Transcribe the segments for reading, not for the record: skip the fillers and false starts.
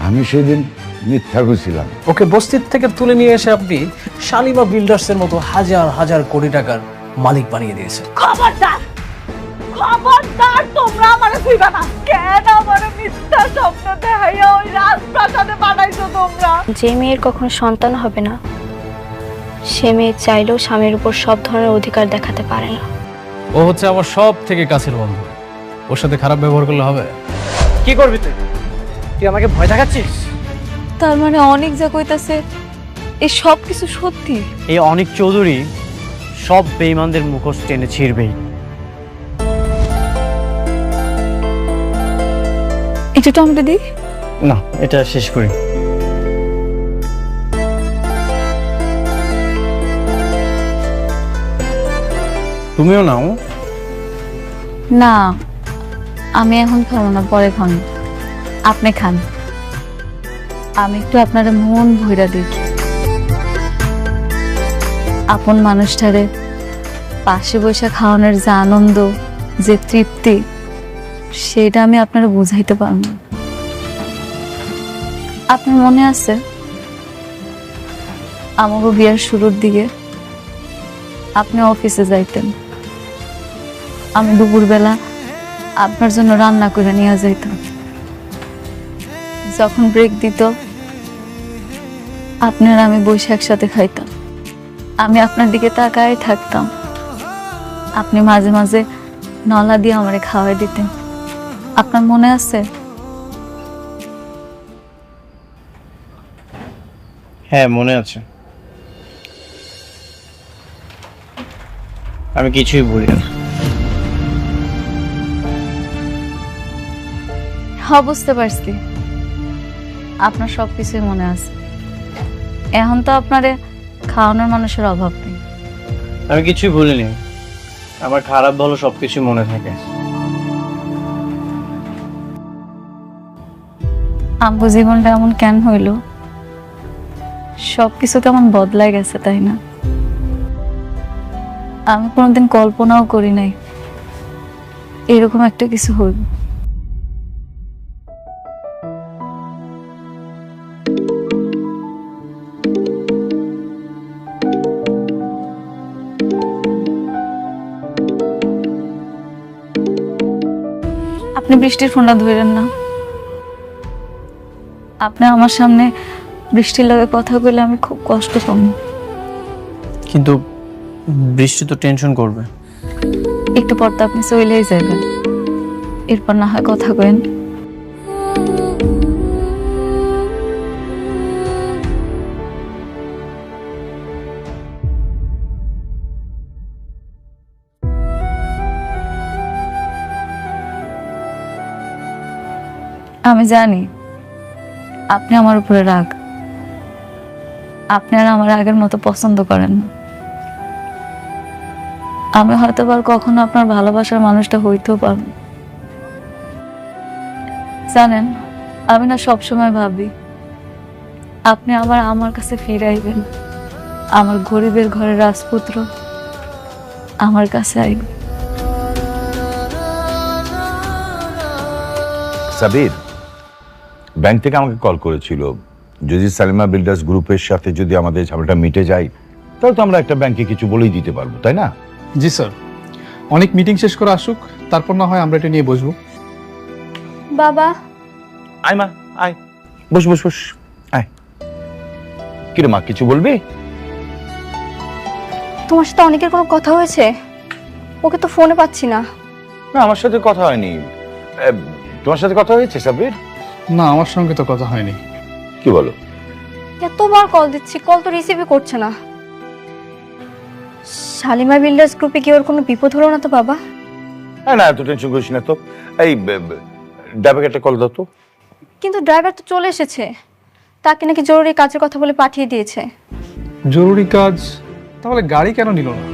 আমি সেদিন মিথ্যা কইছিলাম। ওকে বস্তির থেকে তুলে নিয়ে এসে আপনি শালিমা বিল্ডার্সের মতো হাজার হাজার কোটি টাকার মালিক বানিয়ে দিয়েছেন। খবরদার, খবরদার, তোমরা আমারে কইবা না। কেন আমারে মিথ্যা স্বপ্ন দেখাইয়া ওই রাজপ্রাসাদে বানাইছো তোমরা? যে মেয়ের কখনো সন্তান হবে না, সে মেয়ে চাইলেও স্বামীর উপর সব ধরনের অধিকার দেখাতে পারে না। ও হচ্ছে আমার সব থেকে কাছের বন্ধু, ওর সাথে খারাপ ব্যবহার করলে হবে? কি করবি তুই? তুই আমাকে ভয় দেখাচ্ছিস? তার মানে অনেক যা কইতাছে এই সব কিছু সত্যি? এই অনিক চৌধুরী সব বেঈমানদের মুখোশ টেনে ছিঁড়বেই। এটা টমেটো দি না, এটা শেষ করি। তুমিও নাও। না, আমি এখন খাবো না, পরে খান। আপনি খান, আমি একটু আপনার মন ভইরা দেখি। আপন মানুষটারে পাশে বসে খাওয়ানোর যে আনন্দ, যে তৃপ্তি, সেটা আমি আপনারা বুঝাইতে পারব না। আপনার মনে আছে আমাকে বিয়ের শুরুর দিকে আপনি অফিসে যাইতেন, আমি দুপুরবেলা আপনার জন্য রান্না করে নিয়ে যাইতাম। যখন ব্রেক দিত আপনার আমি বসে একসাথে খাইতাম। আমি আপনার দিকে তাকায় থাকতাম, আপনি মাঝে মাঝে নলা দিয়ে আমারে খাওয়াই দিতেন। আপনার মনে আছে? হ্যাঁ, মনে আছে। আমি কিছুই বলি না। হ্যাঁ, বুঝতে পারছি, আপনার সবকিছুই মনে আছে। এখন তো আপনারে খাওয়ানোর মানুষের অভাব নেই। আমি কিছুই ভুলিনি। আমার খারাপ ভালো সবকিছু মনে থাকে। আমগো জীবনটা এমন কেন হইল? সবকিছু কেমন বদলাই গেছে, তাই না? আমি কোনোদিন কল্পনাও করি নাই এরকম একটা কিছু হইল। আপনি বৃষ্টির ফোনটা ধরেন না। আপনি আমার সামনে বৃষ্টির লগে কথা বলে আমি খুব কষ্ট পাবো। কিন্তু বৃষ্টি তো টেনশন করবে। একটু পর তো আপনি চলেই যাবেন, এরপর না হয় কথা কইন। আমি জানি আপনি আমার উপরে রাগ, আপনি আর আমার আগের মতো পছন্দ করেন না। আমি হয়তো আর কখনো আপনার ভালোবাসার মানুষটা হইতেও পারব। জানেন, আমি না সবসময় ভাবি আপনি আবার আমার কাছে ফিরে আইবেন, আমার গরিবের ঘরের রাজপুত্র আমার কাছে আইবেন। সাবির ব্যাংক থেকে আমাকে কল করেছিল, যদি সালিমা বিল্ডার্স গ্রুপের সাথে যদি আমাদের ঝামেলাটা মিটে যায় তাহলে তো আমরা একটা ব্যাংকে কিছু বলেই দিতে পারবো, তাই না? জি স্যার, অনেক মিটিং শেষ করে আসুক, তারপর না হয় আমরা এটা নিয়ে বসবো। বাবা, আয় মা, আয়, বস বস বস, আয়। কিরে মা, কিছু বলবি? তোমার সাথে অনেকের কোনো কথা হয়েছে? ওকে তো ফোনে পাচ্ছি না। না, আমার সাথে কথা হয়নি। তোমার সাথে কথা হয়েছে সাবির? না, আমার সঙ্গে তো কথা হয়নি। কি বলো? এতবার কল দিচ্ছি, কল তো রিসিভই করছে না। শালিমা বিল্ডার্স গ্রুপে কি ওর কোনো বিপদ হলো না তো বাবা? না, এত টেনশন করিস না তো। এই ড্রাইভারকে একটা কল দাও তো। কিন্তু ড্রাইভার তো চলে এসেছে, তাকে নাকি জরুরি কাজের কথা বলে পাঠিয়ে দিয়েছে। জরুরি কাজ? তাহলে গাড়ি কেন নিল না?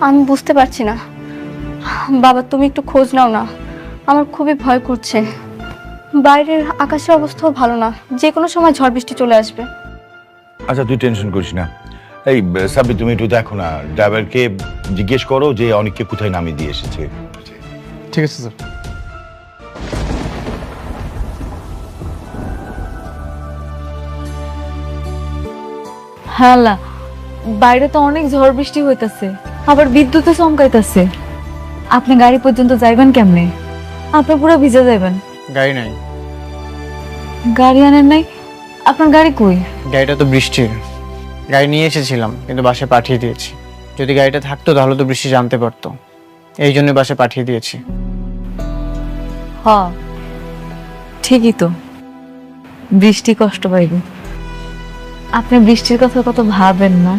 আমি বুঝতে পারছি না বাবা, তুমি একটু খোঁজ নাও না, আমার খুবই ভয় করছে। বাইরের আকাশের অবস্থাও ভালো না, যে কোনো সময় ঝড় বৃষ্টি চলে আসবে। আচ্ছা, তুই টেনশন করিস না। এই সাব্বির, তুমি একটু দেখো না, ড্রাইভারকে জিজ্ঞেস করো যে অনেককে কোথায় নামিয়ে দিয়ে এসেছে। ঠিক আছে স্যার। হ্যালা, বাইরে তো অনেক ঝড় বৃষ্টি হইতাছে, আবার বিদ্যুতে চমকাইতাছে। আপনি গাড়ি পর্যন্ত যাইবেন কেমনে? আপনি পুরো ভিজে যাবেন। গাড়ি নাই। গাড়ি আনেন নাই? আপনার গাড়ি কই? গাড়িটা তো বৃষ্টির। গাড়ি নিয়ে এসেছিলাম কিন্তু বাসে পাঠিয়ে দিয়েছি। যদি গাড়িটা থাকতো তাহলে তো বৃষ্টি জানতে পারতো, এই জন্য বাসে পাঠিয়ে দিয়েছি। হ, ঠিকই তো, বৃষ্টি কষ্ট পাইবে। আপনি বৃষ্টির কথা কত ভাবেন না।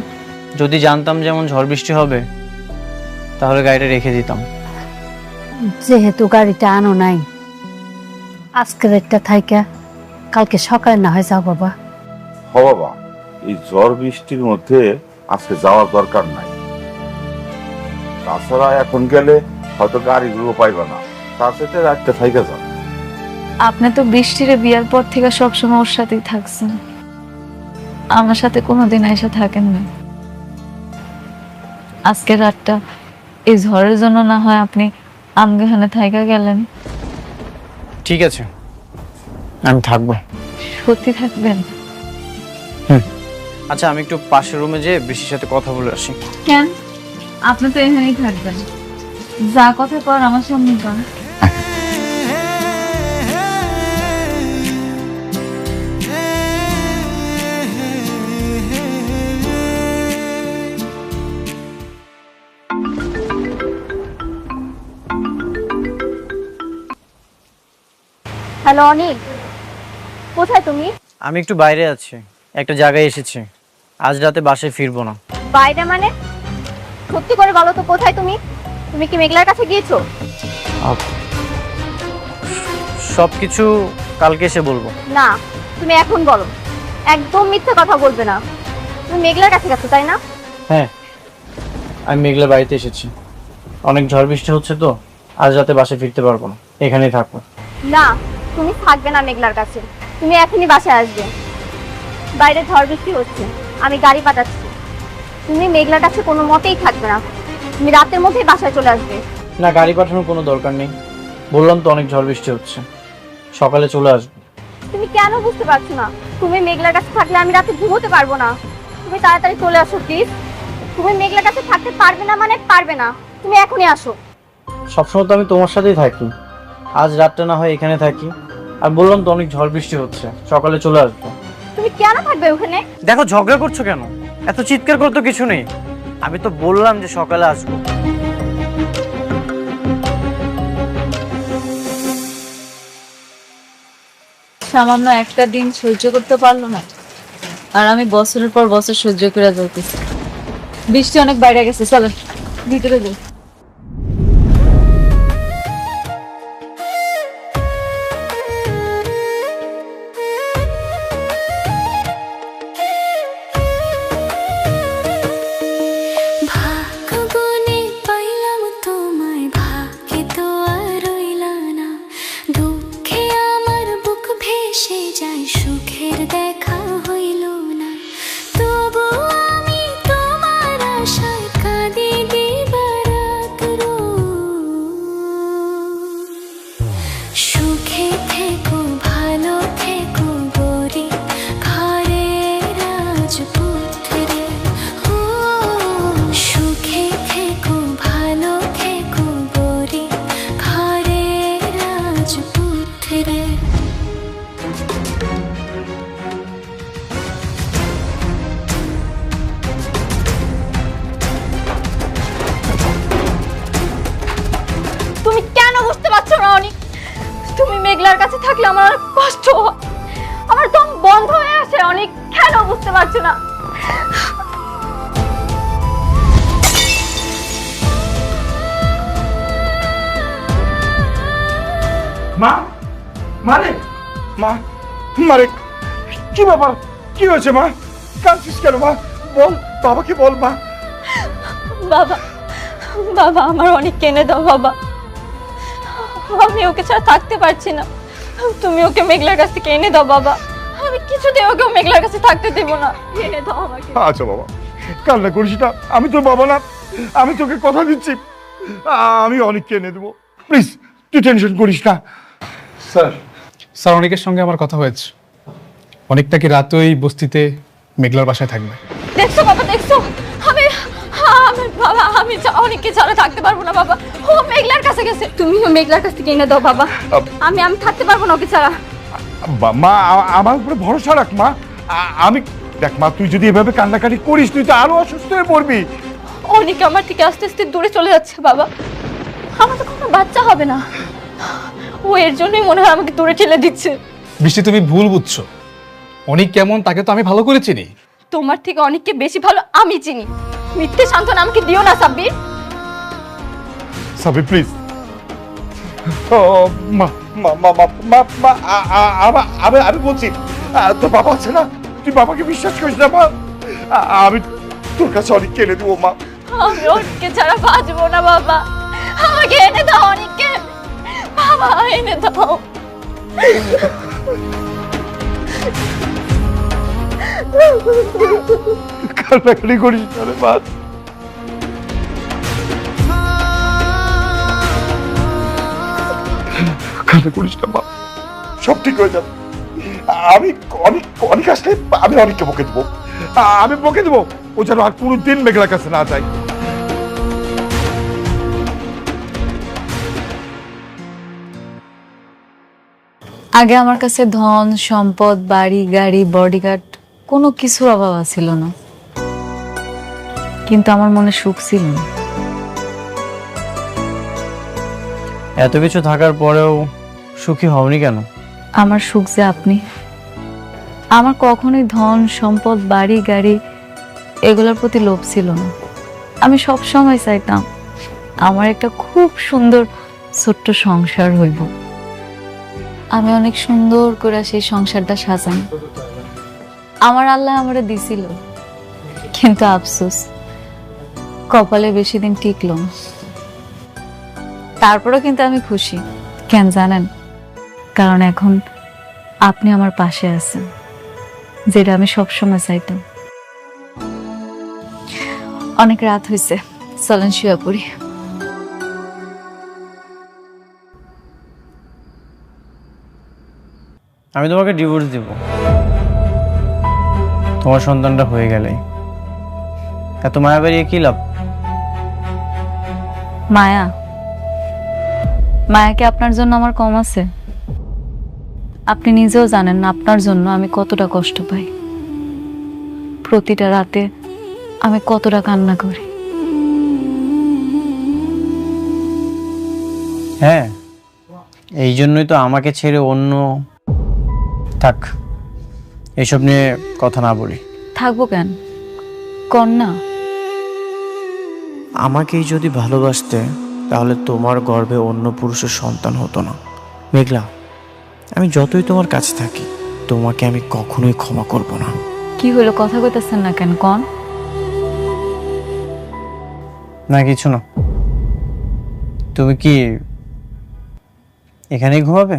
যদি জানতাম যেমন ঝড় বৃষ্টি হবে তাহলে গাড়িটা রেখে দিতাম। যেহেতু গাড়িটা আনো নাই, আজকের একটা থাইকা কালকে সকালে না হয় যাও বাবা। হ বাবা, এই ঝড় বৃষ্টির মধ্যে আজকে যাওয়ার দরকার নাই। তাছাড়া এখন গেলে হয়তো গাড়িগুলো পাইবে না, তার সাথে রাতটা থাইকা যান। আপনি তো বৃষ্টির বিয়ার পর থেকে সবসময় ওর সাথেই থাকছেন, আমার সাথে কোনোদিন এসে থাকেন না। আজকের রাতটা এই ঝড়ের জন্য না হয় আপনি আমগাহানে থাইকা গেলেন। ঠিক আছে, আমি থাকবো। সত্যি থাকবেন? আচ্ছা, আমি একটু পাশের রুমে যেয়ে বৃষ্টির সাথে কথা বলে আসি। কেন? আপনি তো এখানেই থাকবেন, যা কথা কর আমার সামনে কর। হ্যালো অনিক, কোথায় তুমি? আমি একটু বাইরে আছি, একটা জায়গায় এসেছি। আজ রাতে বাসায় ফিরবো না। বাইরে মানে? সত্যি করে বলো তো কোথায় তুমি? তুমি কি মেঘলার কাছে গিয়েছো? সবকিছু কালকে এসে বলবো। না, তুমি এখন বলো, একদম মিথ্যে কথা বলবে না। তুমি মেঘলার কাছে গেছো তাই না? হ্যাঁ, আমি মেঘলা বাড়িতে এসেছি। অনেক ঝড় বৃষ্টি হচ্ছে তো আজ রাতে বাসায় ফিরতে পারবো না, এখানেই থাকবো। না, তুমি থাকবে না মেঘলার কাছে, তুমি এখনই বাসায় আসবে। বাইরে ঝড় বৃষ্টি হচ্ছে, আমি গাড়ি পাঠাচ্ছি। তুমি মেঘলার কাছে কোনো মতেই থাকবে না, তুমি রাতের মধ্যেই বাসায় চলে আসবে। না, গাড়ি পাঠানোর কোনো দরকার নেই। বললাম তো অনেক ঝড় বৃষ্টি হচ্ছে, সকালে চলে আসবো। তুমি কেন বুঝতে পারছো না? তুমি মেঘলার কাছে থাকলে আমি রাতে ঘুমোতে পারবো না। তুমি তাড়াতাড়ি চলে আসো প্লিজ। তুমি মেঘলার কাছে থাকতে পারবে না মানে পারবে না, তুমি এখনই আসো। সবসময় তো আমি তোমার সাথেই থাকি, আজ রাতটা না হয় এখানে থাকি। আর বললাম তো অনেক ঝড় বৃষ্টি হচ্ছে, সকালে চলে আসবো। তুমি কেন থাকবে ওখানে? দেখো, ঝগড়া করছো কেন? এত চিৎকার করতে কিছু নেই। আমি তো বললাম যে সকালে আসবো। সামান্য একটা দিন সহ্য করতে পারলো না, আর আমি বছরের পর বছর সহ্য করে যাইতেছি। বৃষ্টি অনেক বাইরে গেছে, চলেন ভিতরে যাই। ভাগ্যগুণে পাইলাম তোমায়, ভাগ্যে তো আর রইলা না। দুঃখে আমার বুক ভেসে যায়, সুখের দেখা হইল না। তবু আমি তোমার আশায় কাঁদি দিবারাত রোজ। সুখে থেকো, ভালো থেকো গরি ঘরের রাজপুত্রে। ও সুখে থেকো, ভালো থেকো গরি ঘরের রাজপুত্রে। তুমি কেন বুঝতে পারছো না অনিক? তুমি মেঘলার কাছে থাকলে আমার অনেক কষ্ট হয়, আমার দম বন্ধ হয়ে আসে অনিক। কেন বুঝতে পারছো না? মা, মারে, মা, মারে, কি ব্যাপার? কি হয়েছে মা? কাঁদছিস কেন মা? বল, বাবাকে বল মা। বাবা, বাবা আমার অনেক কেনে দাও বাবা, আমি ওকে ছাড়া থাকতে পারছি না। তুমি ওকে মেঘলার কাছ থেকে এনে দাও বাবা, আমি কিছুতেই ওকে মেঘলার কাছে থাকতে দেব না। এনে দাও আমাকে। আচ্ছা বাবা, কান্না করিস না, আমি তোর বাবা না, আমি তোকে কথা দিচ্ছি, আমি অনেককে এনে দেবো। প্লিজ তুই টেনশন করিস না। স্যার অনেকের সঙ্গে আমার কথা হয়েছে, অনেকটা কি রাতে ওই বস্তিতে মেঘলার বাসায় থাকবে। দেখছো বাবা, দেখছো? আমি বাবা, আমি অনেককে ছাড়া থাকতে পারবো না বাবা। ও মেঘলার কাছে গেছে, তুমিও মেঘলার কাছ থেকে এনে দাও বাবা। আমি থাকতে পারবো না ওকে ছাড়া। মা আমার উপরে ভরসা রাখ মা। আমি দেখ মা, তুই যদি এভাবে কান্নাকাটি করিস তুই তো আরো অসুস্থ হয়ে পড়বি। অনেক আমার থেকে আস্তে আস্তে দূরে চলে যাচ্ছে বাবা। আমার তো কোনো বাচ্চা হবে না, ও এর জন্যই মনে হয় আমাকে দূরে ঠেলে দিচ্ছে। বৃষ্টি, তুমি ভুল বুঝছো। অনেক কেমন তাকে তো আমি ভালো করে চিনি। তোমার থেকে অনেককে বেশি ভালো আমি চিনি। মিথ্যে সান্ত্বনা আমাকে দিও না সাব্বির। সাবি প্লিজ। মা মা মা মা মা আমি বলছি তোর বাবা আছে না, তুই বাবাকে বিশ্বাস করিস না মা। আমি তোর কাছে অনেক এনে দেবো মা। আমি অনেককে ছাড়া বাঁচবো না বাবা, আমাকে এনে দাও অনেককে, বাবা এনে দাও। কান্নাকাটি করিস না রে মা। কান্না করিস না মা, সব ঠিক হয়ে যাবে। আমি অনেক আসলে আমি অনেককে বকে দেবো, আমি বকে দেবো। ও যেন আর কোনোদিন মেঘলার কাছে না যায়। আগে আমার কাছে ধন সম্পদ, বাড়ি গাড়ি, বডিগার্ড কোনো কিছুর অভাব ছিল না, কিন্তু আমার মনে সুখ ছিল না। এত কিছু থাকার পরেও সুখী হওনি কেন? আমার সুখ যে আপনি। আমার কখনোই ধন সম্পদ, বাড়ি গাড়ি এগুলোর প্রতি লোভ ছিল না। আমি সব সময় চাইতাম আমার একটা খুব সুন্দর ছোট্ট সংসার হইব। আমি অনেক সুন্দর করে সেই সংসারটা সাজাই। আমার আল্লাহ আমারে দিছিল, কিন্তু আফসোস কপালে বেশি দিন টিকল না। তারপরেও কিন্তু আমি খুশি। কেন জানেন? কারণ এখন আপনি আমার পাশে আছেন, যেটা আমি সবসময় চাইতাম। অনেক রাত হয়েছে, চলেন শুয়ে পড়ি। আমি তোমাকে ডিভোর্স দিব তোমার সন্তানটা হয়ে গেলে। এত মায়া বাড়িয়ে কি লাভ? মায়া? মায়া কি আপনার জন্য আমার কম আছে? আপনি নিজেও জানেন না আপনার জন্য আমি কতটা কষ্ট পাই। প্রতিটা রাতে আমি কতটা কান্না করি। হ্যাঁ, এই জন্যই তো আমাকে ছেড়ে অন্য। থাক, এসব নিয়ে কথা না বলি। থাকবো কেন? কন্যা আমাকেই যদি ভালোবাসতে তাহলে তোমার গর্ভে অন্য পুরুষের সন্তান হতো না। মেঘলা, আমি যতই তোমার কাছে থাকি তোমাকে আমি কখনোই ক্ষমা করব না। কি হলো, কথা কইতেছেন না কেন? কন। না, কিছু না। তুমি কি এখানেই ঘুমাবে?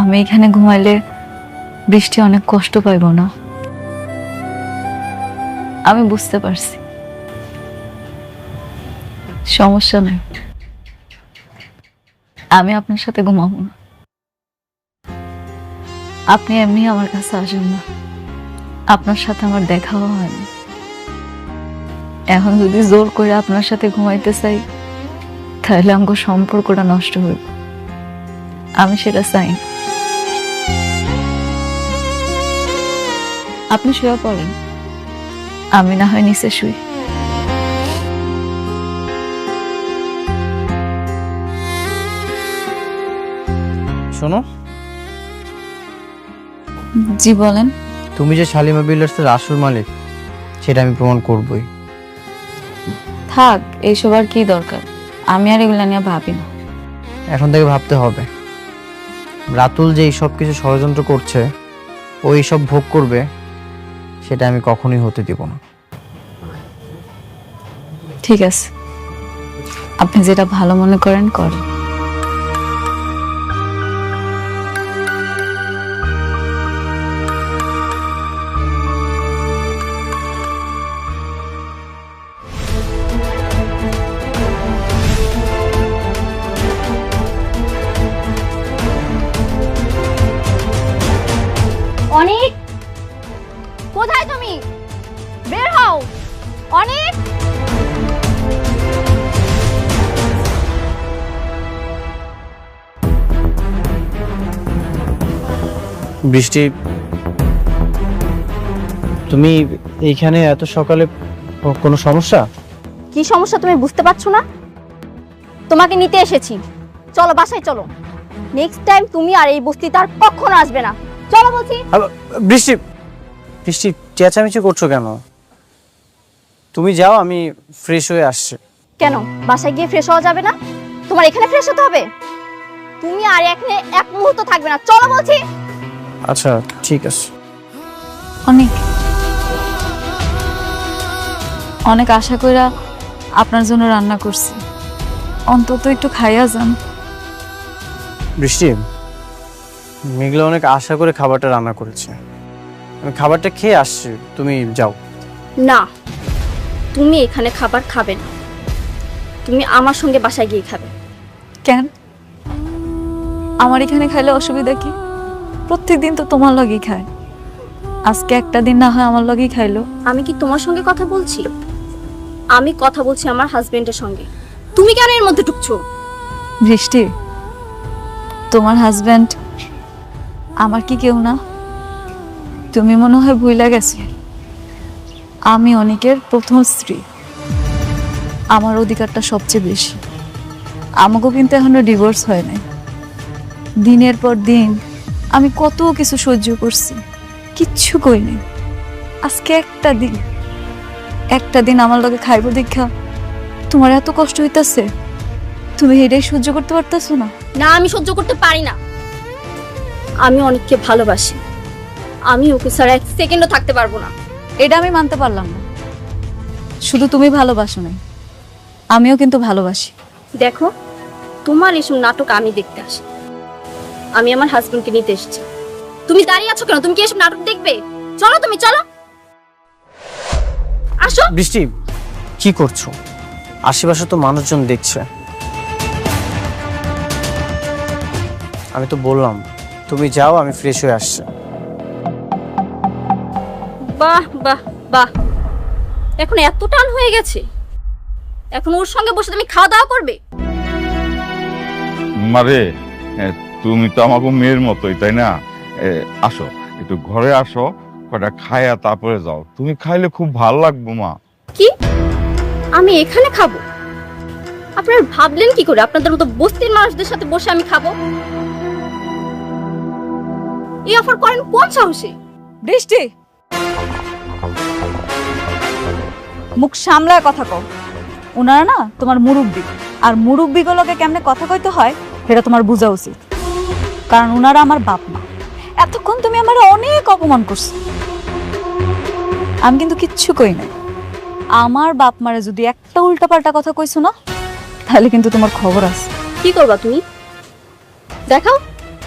আমি এখানে ঘুমাইলে বৃষ্টি অনেক কষ্ট পাইব না? আমি বুঝতে পারছি, সমস্যা নেই। আমি আপনার সাথে ঘুমাবো না। আপনি এমনি আমার কাছে আসেন না, আপনার সাথে আমার দেখাও হয় না। এখন যদি জোর করে আপনার সাথে ঘুমাইতে চাই তাহলে আমার সম্পর্কটা নষ্ট হইব। আমি সেটা চাই না। আপনি শুয়ে পড়েন, আমি না হয় নিচে শুই। শোনো, জি বলেন। তুমি যে শালিমা বিল্ডার্সের আসল মালিক সেটা আমি প্রমাণ করবই। থাক, এইসব আর কি দরকার? আমি আর এগুলা নিয়ে ভাবি না। এখন থেকে ভাবতে হবে। রাতুল যে এই সব কিছু ষড়যন্ত্র করছে, ও এইসব ভোগ করবে, সেটা আমি কখনোই হতে দিব না। ঠিক আছে, আপনি যেটা ভালো মনে করেন করেন। অনেক বৃষ্টি, তুমি এইখানে এত সকালে কোনো সমস্যা? কি সমস্যা তুমি বুঝতে পারছো না? তোমাকে নিতে এসেছি, চলো বাসায় চলো। নেক্সট টাইম তুমি আর এই বস্তিতে আর কখনো আসবে না। চলো বলছি। বৃষ্টি, বৃষ্টি চেঁচামেচি করছো কেন? তুমি যাও, আমি ফ্রেশ হয়ে আসছি। কেন বাসায় গিয়ে ফ্রেশ হওয়া যাবে না? তোমার এখানে ফ্রেশ হতে হবে। তুমি আর এখানে এক মুহূর্ত থাকবে না, চলো বলছি। আচ্ছা ঠিক আছে। অনেক অনেক আশা কইরা আপনার জন্য রান্না করছি, অন্তত একটু খাইয়া যান। বৃষ্টি, মেঘলা অনেক আশা করে খাবারটা রান্না করেছে, আমি খাবারটা খেয়ে আসছি, তুমি যাও। না, তুমি এখানে খাবার খাবে না, তুমি আমার সঙ্গে বাসায় গিয়ে খাবে। কেন? আমার এখানে খাইলে অসুবিধা কি? প্রত্যেকদিন তো তোমার লগেই খায়, আজকে একটা দিন না হয় আমার লগেই খাইলো। আমি কি তোমার সঙ্গে কথা বলছি? আমি কথা বলছি আমার হাজবেন্ডের সঙ্গে। তুমি কেন এর মধ্যে ঢুকছো? বৃষ্টি, তোমার হাজবেন্ড আমার কি কেউ না? তুমি মনে হয় ভুইলা গেছো, আমি অনেকের প্রথম স্ত্রী, আমার অধিকারটা সবচেয়ে বেশি। আমাকেও কিন্তু এখনো ডিভোর্স হয় নাই। দিনের পর দিন আমি কত কিছু সহ্য করছি, কিচ্ছু কই নাই। আজকে একটা দিন আমার লগে খাইব দেখা তোমার এত কষ্ট হইতাছে, তুমি এটাই সহ্য করতে পারতেছো না? না, আমি সহ্য করতে পারি না। আমি অনেককে ভালোবাসি, আমি ওকে ছাড়া এক সেকেন্ডও থাকতে পারবো না। এটা আমি মানতে পারলাম না। শুধু তুমি ভালোবাসো নাই, আমিও কিন্তু ভালোবাসি। দেখো, তোমার এসব নাটক আমি দেখতে আসি, আমি আমার হাজবেন্ডকে নিতে এসেছি। তুমি দাঁড়িয়ে আছো কেন? তুমি কি এসব নাটক দেখবে? চলো, তুমি চলো, আসো। বৃষ্টি, কি করছো? আশেপাশে তো মানুষজন দেখছে। আমি তো বললাম তুমি যাও, আমি ফ্রেশ হয়ে আসছি। বাহ বাহ বাহ, এখন এত টান হয়ে গেছে, এখন ওর সঙ্গে বসে তুমি খাওয়া দাওয়া করবে? মারে, তুমি তো আমাকে মেয়ের মতোই, তাই না? আসো, একটু ঘরে আসো, কটা খায়া তারপরে যাও। তুমি খাইলে খুব ভালো লাগবে মা। কি? আমি এখানে খাবো? আপনারা ভাবলেন কি করে আপনাদের মতো বস্তির মানুষদের সাথে বসে আমি খাবো? এই অফার করেন কোন সাহসে? বৃষ্টি, মুখ সামলায় কথা কও। ওনারা না তোমার মুরব্বি, আর মুরব্বিগুলোকে কেমনে কথা কইতে হয় সেটা তোমার বোঝা উচিত, কারণ ওনারা আমার বাপ মা। এতক্ষণ তুমি আমার অনেক অপমান করছো, আমি কিন্তু কিচ্ছু কই নাই। আমার বাপ মারে যদি একটা উল্টাপাল্টা কথা কইছো না, তাহলে কিন্তু তোমার খবর আছে। কি করবা তুমি? দেখাও,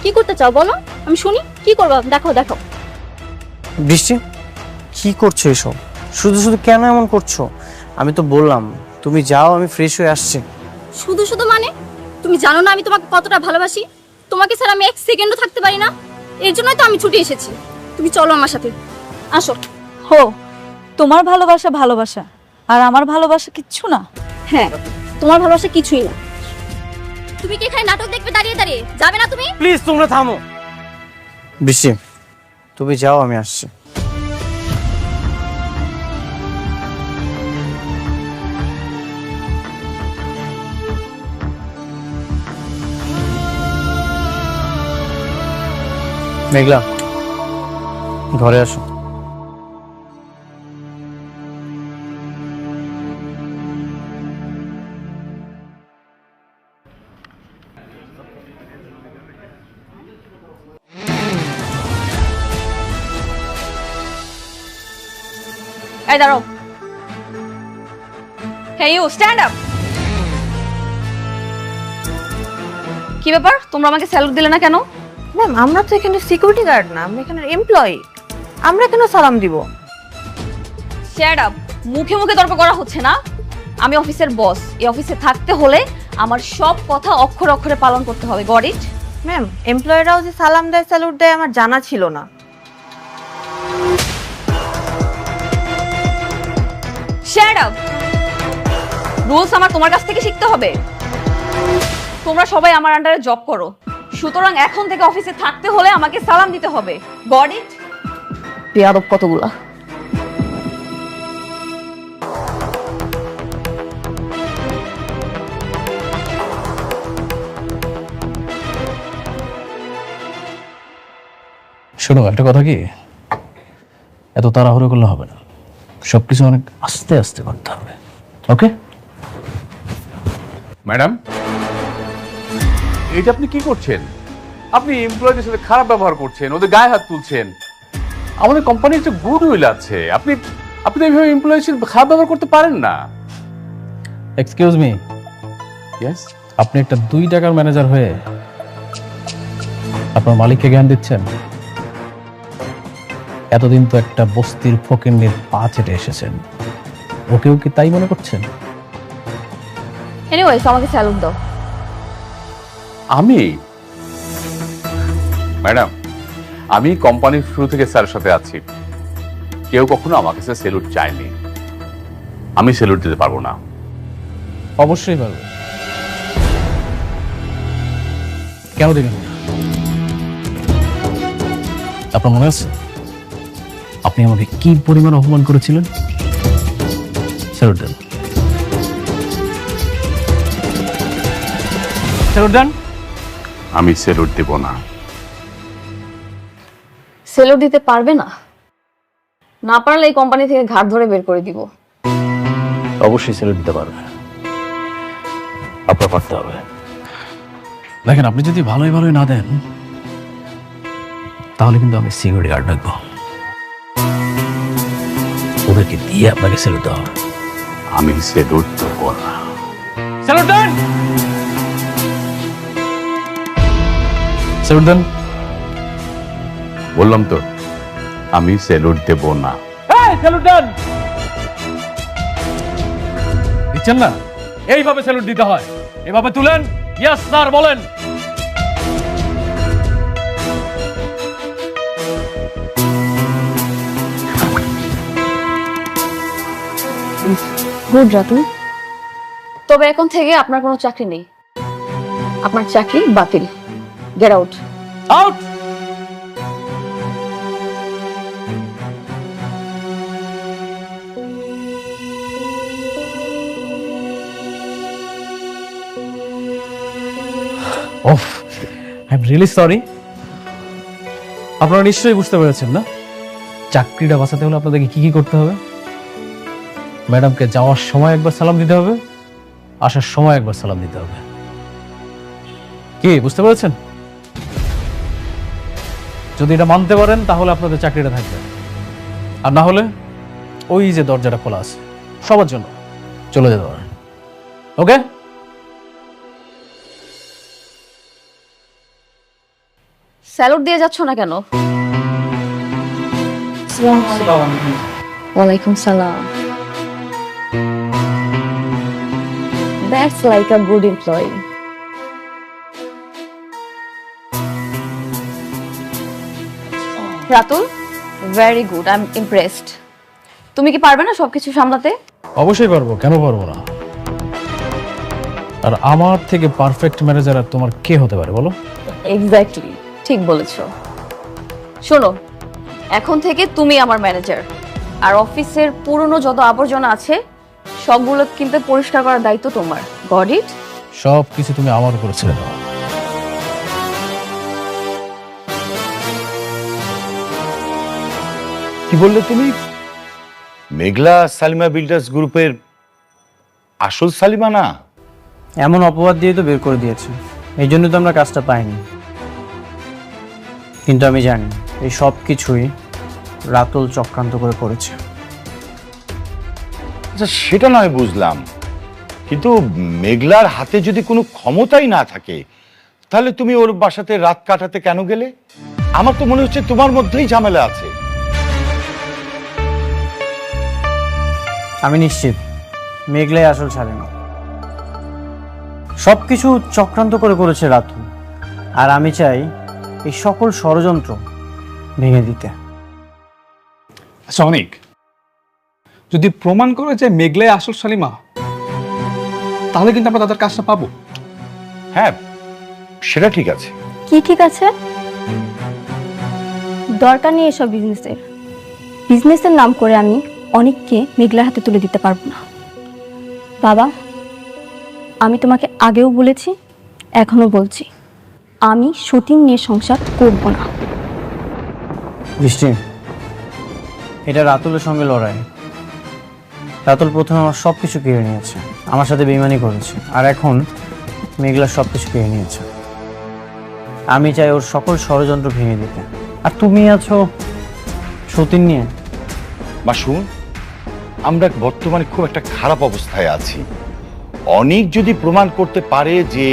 কি করতে চাও বলো, আমি শুনি। কি করবা? দেখাও দেখাও। বৃষ্টি, কি করছো এসব? শুধু শুধু কেন এমন করছো? আমি তো বললাম তুমি যাও, আমি ফ্রেশ হয়ে আসছি। শুধু শুধু মানে? তুমি জানো না আমি তোমাকে কতটা ভালোবাসি? তোমাকে ছাড়া আমি এক সেকেন্ডও থাকতে পারি না। এর জন্যই তো আমি ছুটে এসেছি। তুমি চলো আমার সাথে, আসো। হো, তোমার ভালোবাসা ভালোবাসা, আর আমার ভালোবাসা কিচ্ছু না। হ্যাঁ, তোমার ভালোবাসা কিছুই না। তুমি কি এখানে নাটক দেখবে দাঁড়িয়ে দাঁড়িয়ে? যাবে না তুমি? প্লিজ তোমরা থামো। বৃষ্টি, তুমি যাও, আমি আসছি। মেঘলা, ঘরে আসো। এই দাঁড়াও। Hey you, stand up. কি ব্যাপার, তোমরা আমাকে স্যালুট দিলে না কেন? ম্যাম, আমরা তো এখানে সিকিউরিটি গার্ড না, আমরা এখানে এমপ্লয়ি, আমরা কেন সালাম দিব? Shut up. মুখে মুখে তর্ক করা হচ্ছে না। আমি অফিসের বস, এই অফিসে থাকতে হলে আমার সব কথা অক্ষরে অক্ষরে পালন করতে হবে। Got it? ম্যাম, এমপ্লয়িরাও যে সালাম দেয় স্যালুট দেয় আমার জানা ছিল না। Shut up. রুলস আমার তোমার কাছ থেকে শিখতে হবে। তোমরা সবাই আমার আন্ডারে জব করো, সুতরাং এখন থেকে অফিসে থাকতে হলে আমাকে সালাম দিতে হবে। Got it? বেয়াদব কতগুলা। শোনো, একটা কথা কি, এত তাড়াহুড়ো করলে হবে না, সবকিছু অনেক আস্তে আস্তে করতে হবে। ওকে ম্যাডাম, এটা আপনি কি করছেন? আপনি এমপ্লয়ীদের সাথে খারাপ ব্যবহার করছেন, ওদের গায়ে হাত তুলছেন। আমাদের কোম্পানির একটা গুড উইল আছে, আপনি আপনি এইভাবে এমপ্লয়ীর সাথে খারাপ ব্যবহার করতে পারেন না। এক্সকিউজ মি, ইয়েস, আপনি একটা 2 টাকার ম্যানেজার হয়ে আপনার মালিককে জ্ঞান দিচ্ছেন? এতদিন তো একটা বস্তির ফকিন্নির পা চেটে এসেছেন, ওকেও কি তাই মনে করছেন? এনিওয়েজ, আমাকে স্যালুট দাও। আমি ম্যাডাম, আমি কোম্পানির শুরু থেকে স্যারের সাথে আছি, কেউ কখনো আমার কাছে স্যালুট চায়নি, আমি স্যালুট দিতে পারবো না। অবশ্যই পারবে। কেন দিবেন না? আপনার মনে আছে আপনি আমাকে কি পরিমাণ অপমান করেছিলেন? স্যালুট দেন, স্যালুট দেন। আমি স্যালুট দেব না। স্যালুট দিতে পারবে না? না পারলে এই কোম্পানি থেকে ঘাট ধরে বের করে দিব। অবশ্যই স্যালুট দিতে পারবে, আপনার পারতে হবে। দেখেন, আপনি যদি ভালোই ভালোই না দেন তাহলে কিন্তু আমি সিকিউরিটি গার্ড রাখবো, ওদেরকে দিয়ে আপনাকে স্যালুট দেওয়া হবে। আমি স্যালুট দেব না। স্যালুট দেন, স্যালুট দেন। বললাম তো, আমি স্যালুট দেব না। স্যালুট দেন। দিচ্ছেন না? এইভাবে স্যালুট দিতে হয়, এভাবে তুলেন, ইয়েস স্যার বলেন। গুড রাতুল, তবে এখন থেকে আপনার কোনো চাকরি নেই, আপনার চাকরি বাতিল। Get out. Out. Of, I am really sorry. আপনারা নিশ্চয়ই বুঝতে পেরেছেন না, চাকরিটা বাঁচাতে হলে আপনাদেরকে কি কি করতে হবে? ম্যাডামকে যাওয়ার সময় একবার সালাম দিতে হবে, আসার সময় একবার সালাম দিতে হবে। কি বুঝতে পেরেছেন? যদি এটা মানতে পারেন তাহলে আপনাদের চাকরিটা থাকবে, আর না হলে ওই যে দরজাটা খোলা আছে সবার জন্য, চলে যেতে পারেন। ওকে? স্যালুট দিয়ে যাচ্ছ না কেন? ওয়ালাইকুম সালাম। That's like a good employee. Ratul, very good, I am impressed. তুমি কি পারবে না সবকিছু সামলাতে? অবশ্যই পারবো, কেন পারবো না? আর আমার থেকে পারফেক্ট ম্যানেজার আর তোমার কে হতে পারে বলো? এক্স্যাক্টলি, ঠিক বলেছো। শোনো, এখন থেকে তুমি আমার ম্যানেজার, আর অফিসের পুরনো যত আবর্জনা আছে সবগুলো কিন্তু পরিষ্কার করার দায়িত্ব তোমার। Got it? সব কিছু তুমি আমার উপরে ছেড়ে দাও। কি বললে তুমি? মেঘলা সালিমা বিল্ডার্স গ্রুপের আসল সালিমা না? এমন অপবাদ দিয়ে তো বের করে দিয়েছে, এই জন্য তো আমরা কাজটা পাইনি। কিন্তু আমি জানি এই সব কিছুই রাতুল চক্রান্ত করে করেছে। আচ্ছা, সেটা নয় বুঝলাম, কিন্তু মেঘলার হাতে যদি কোনো ক্ষমতাই না থাকে তাহলে তুমি ওর বাসাতে রাত কাটাতে কেন গেলে? আমার তো মনে হচ্ছে তোমার মধ্যেই ঝামেলা আছে। আমি নিশ্চিত মেঘলাই আসল ছাড়ে না, সবকিছু চক্রান্ত করে করেছে রাতুল, আর আমি চাই এই সকল ষড়যন্ত্র ভেঙে দিতে। আচ্ছা অনেক, যদি প্রমাণ করা যায় মেঘলাই আসল সালিমা, তাহলে কিন্তু আমরা তাদের কাজটা পাবো। হ্যাঁ, সেটা ঠিক আছে, কি ঠিক আছে? দরকার নেই এসব বিজনেসের। বিজনেসের নাম করে আমি অনেককে মেঘলার হাতে তুলে দিতে পারবো না। বাবা, আমি তোমাকে আগেও বলেছি, এখনো বলছি, আমি সতীন নিয়ে সংসার করব না। বৃষ্টি, এটা রাতুলের সঙ্গে লড়াই। রাতুল প্রথমে আমার সব কিছু কেড়ে নিয়েছে, আমার সাথে বেইমানি করেছে, আর এখন মেঘলা সব কিছু কেড়ে নিয়েছে। আমি চাই ওর সকল ষড়যন্ত্র ভেঙে দিতে, আর তুমি আছো সতীন নিয়ে। মা শুন, আমরা বর্তমানে খুব একটা খারাপ অবস্থায় আছি। অনেক যদি প্রমাণ করতে পারে যে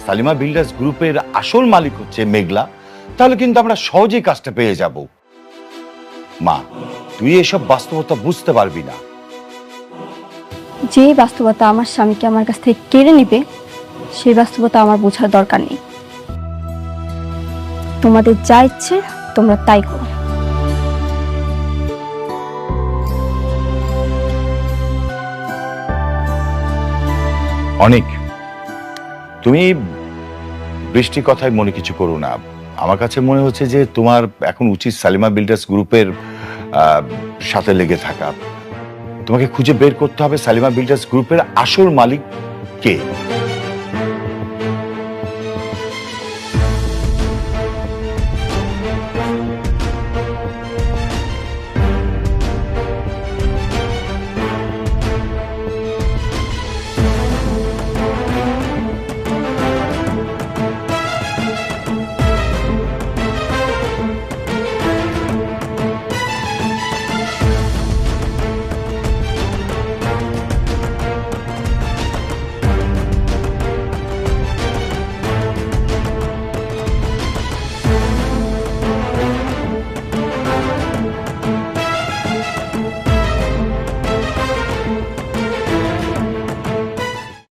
সালিমা বিল্ডার্স গ্রুপের আসল মালিক হচ্ছে মেঘলা, তাহলে কিন্তু আমরা সহজেই কাজটা পেয়ে যাব। মা, তুই এসব বাস্তবতা বুঝতে পারবি না। যে বাস্তবতা আমার স্বামীকে আমার কাছ থেকে কেড়ে নিবে, সেই বাস্তবতা আমার বোঝার দরকার নেই। তোমাদের যা ইচ্ছে তোমরা তাই করো। অনেক, তুমি বৃষ্টির কথায় মনে কিছু করো না। আমার কাছে মনে হচ্ছে যে তোমার এখন উচিত সালিমা বিল্ডার্স গ্রুপের সাথে লেগে থাকা। তোমাকে খুঁজে বের করতে হবে সালিমা বিল্ডার্স গ্রুপের আসল মালিক কে।